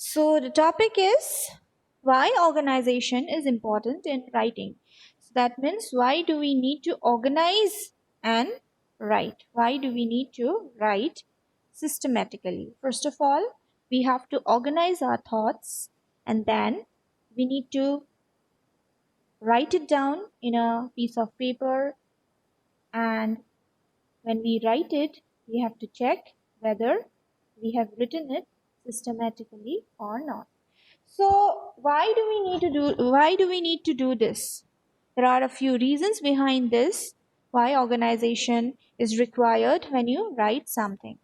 So the topic is why organization is important in writing. So that means why do we need to organize and write? Why do we need to write systematically? First of all, we have to organize our thoughts, and then we need to write it down in a piece of paper, and when we write it, we have to check whether we have written it systematically or not. So why do we need to do this? There are a few reasons behind this why organization is required when you write something.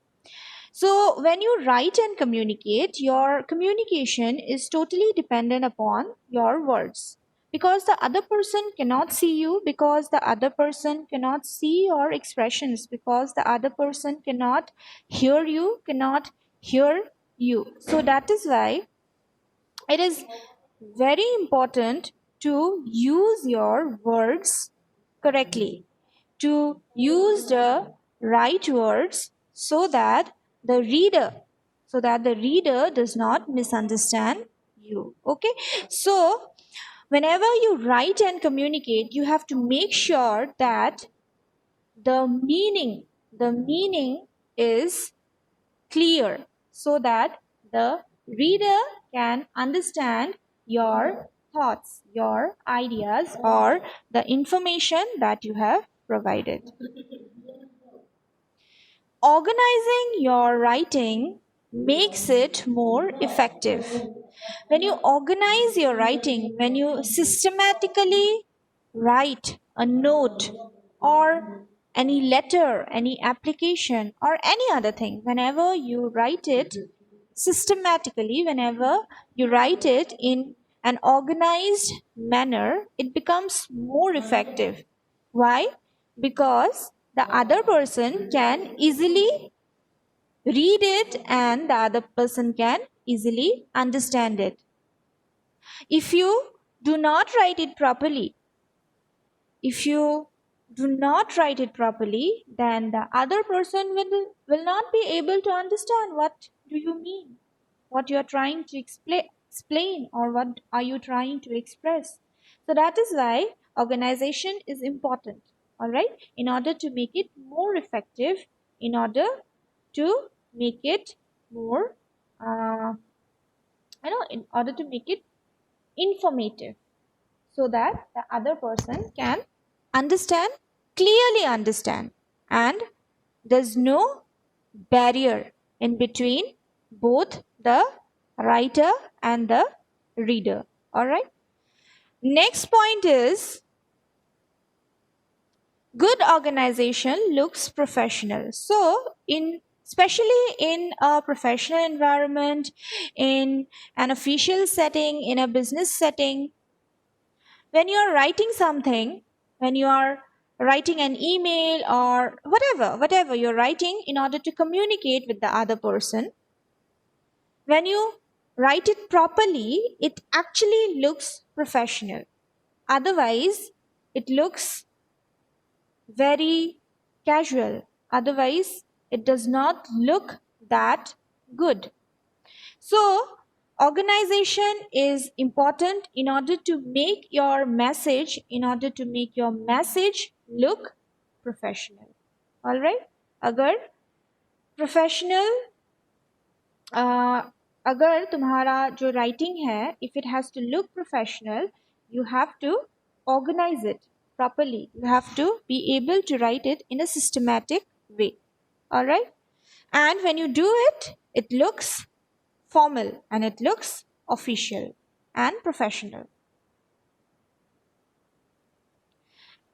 So when you write and communicate, your communication is totally dependent upon your words. Because the other person cannot see you, because the other person cannot see your expressions, because the other person cannot hear you. So that is why it is very important to use your words correctly, to use the right words the reader so that the reader does not misunderstand you. Okay, so whenever you write and communicate, you have to make sure that the meaning is clear so that the reader can understand your thoughts, your ideas, or the information that you have provided. Organizing your writing makes it more effective. When you organize your writing, when you systematically write a note or any letter, any application, or any other thing, whenever you write it systematically, whenever you write it in an organized manner, it becomes more effective. Why? Because the other person can easily read it and the other person can easily understand it. If you do not write it properly, if you do not write it properly, then the other person will not be able to understand what do you mean, what you are trying to explain, or what are you trying to express. So that is why organization is important, all right, in order to make it more effective, in order to make it more in order to make it informative, so that the other person can understand, clearly understand, and there's no barrier in between both the writer and the reader. All right. Next point is good organization looks professional. So, in especially in a professional environment, in an official setting, in a business setting, when you are writing something, when you are writing an email or whatever you're writing in order to communicate with the other person, when you write it properly, it actually looks professional. Otherwise, it looks very casual. Otherwise, it does not look that good. So, organization is important in order to make your message look professional. All right? अगर professional अगर तुम्हारा जो writing है, if it has to look professional, you have to organize it properly. You have to be able to write it in a systematic way. All right? And when you do it, it looks formal and it looks official and professional.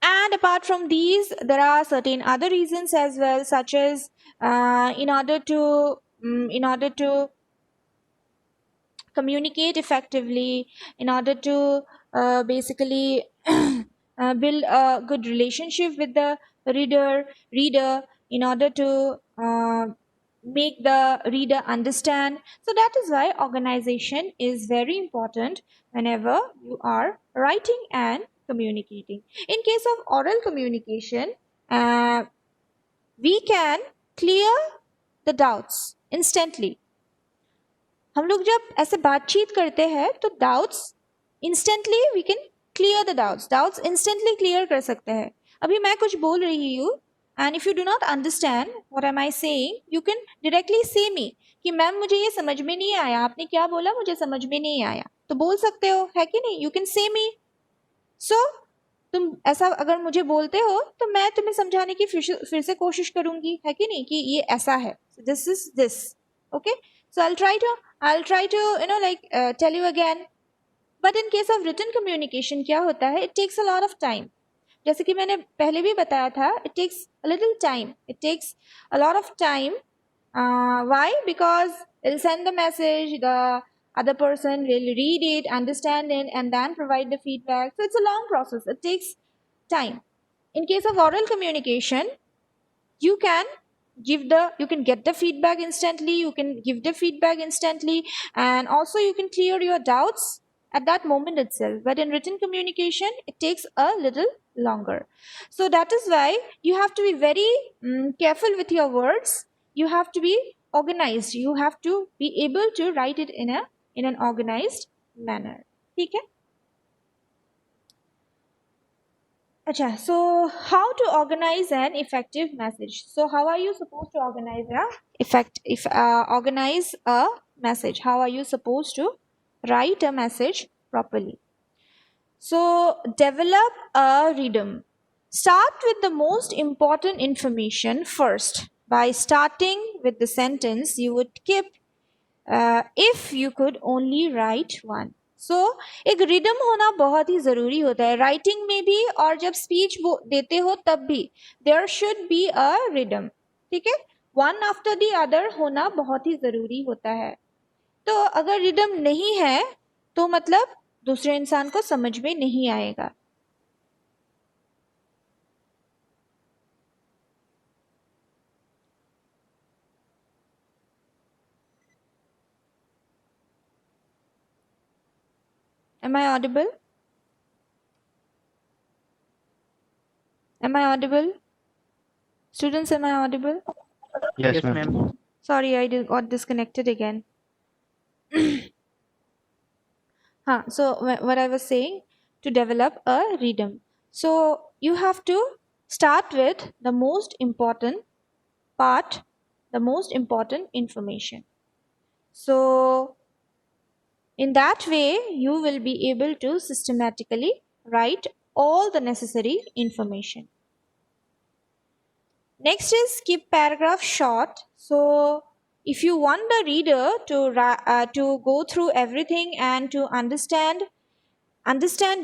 And apart from these, there are certain other reasons as well, such as in order to communicate effectively, in order to basically build a good relationship with the reader, in order to make the reader understand. So that is why organization is very important whenever you are writing and communicating. In case of oral communication, we can clear the doubts instantly. हम लोग जब ऐसे बातचीत करते हैं तो doubts instantly we can clear the doubts instantly clear कर सकते हैं. अभी मैं कुछ बोल रही हूँ and if you do not understand what am I saying you can directly say me कि मैम मुझे ये समझ में नहीं आया, आपने क्या बोला मुझे समझ में नहीं आया, तो बोल सकते हो, है कि नहीं? यू कैन से मी. सो तुम ऐसा अगर मुझे बोलते हो तो मैं तुम्हें समझाने की फिर से कोशिश करूंगी, है कि नहीं, कि ये ऐसा है, this is this. Okay, so I'll try to tell you again. But in case of written communication क्या होता है, it takes a lot of time. जैसे कि मैंने पहले भी बताया था, it takes a little time, it takes a lot of time. Why? Because it'll send the message, the other person will read it, understand it, and then provide the feedback. So it's a long process, it takes time. In case of oral communication, you can you can get the feedback instantly, you can give the feedback instantly, and also you can clear your doubts at that moment itself. But in written communication it takes a little longer. So that is why you have to be very careful with your words. You have to be organized, you have to be able to write it in an organized manner. ठीक है? Acha, so how to organize an effective message? So how are you supposed to organize a message? How are you supposed to write a message properly? So develop a rhythm. Start with the most important information first. By starting with the sentence, you would keep if you could only write one. सो एक rhythm होना बहुत ही ज़रूरी होता है writing में भी और जब स्पीच वो देते हो तब भी. There should be a rhythm. ठीक है, वन आफ्टर द अदर होना बहुत ही ज़रूरी होता है. तो अगर रिदम नहीं है तो मतलब दूसरे इंसान को समझ में नहीं आएगा. Am I audible? Am I audible? Students, am I audible? Yes, ma'am. Sorry, I got disconnected again. So what I was saying, to develop a rhythm. So you have to start with the most important part, the most important information. So in that way, you will be able to systematically write all the necessary information. Next is keep paragraph short. So if you want the reader to go through everything and to understand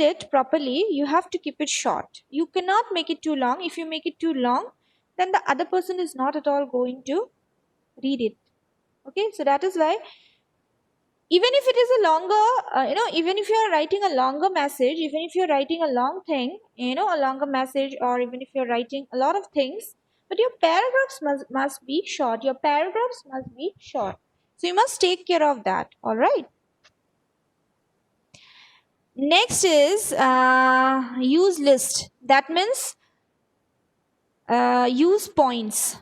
it properly, you have to keep it short. You cannot make it too long. If you make it too long, then the other person is not at all going to read it. Okay, so that is why even if it is a longer, even if you are writing a longer message, even if you're writing a long thing, a longer message, or even if you're writing a lot of things, but your paragraphs must be short. Your paragraphs must be short. So you must take care of that. All right. Next is use list. That means use points.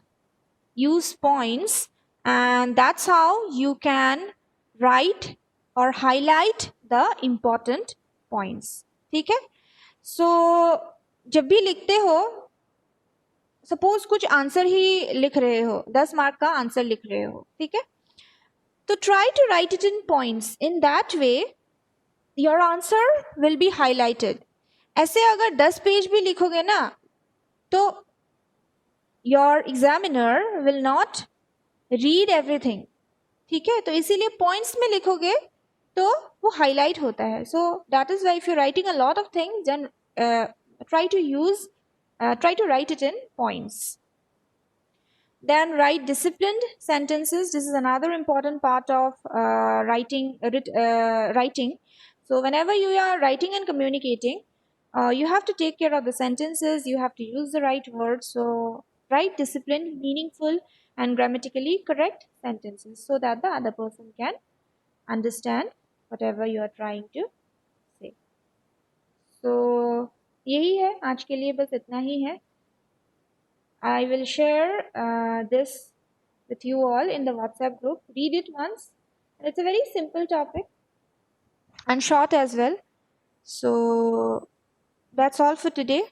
Use points, and that's how you can write or highlight the important points. ठीक है? So जब भी लिखते हो, suppose कुछ answer ही लिख रहे हो, 10 मार्क का आंसर लिख रहे हो, ठीक है? तो try to write it in points. In that way, your answer will be highlighted. ऐसे अगर 10 पेज भी लिखोगे ना तो your examiner will not read everything. ठीक है, तो इसीलिए पॉइंट्स में लिखोगे तो वो हाईलाइट होता है. So that is why if you writing a lot of things then try to write it in points. Then write disciplined sentences. This is another important part of writing. So whenever you are writing and communicating, you have to take care of the sentences, you have to use the right words. So write disciplined, meaningful, and grammatically correct sentences so that the other person can understand whatever you are trying to say. So यही है आज के लिए, बस इतना ही है. I will share this with you all in the WhatsApp group. Read it once It's a very simple topic and short as well. So that's all for today.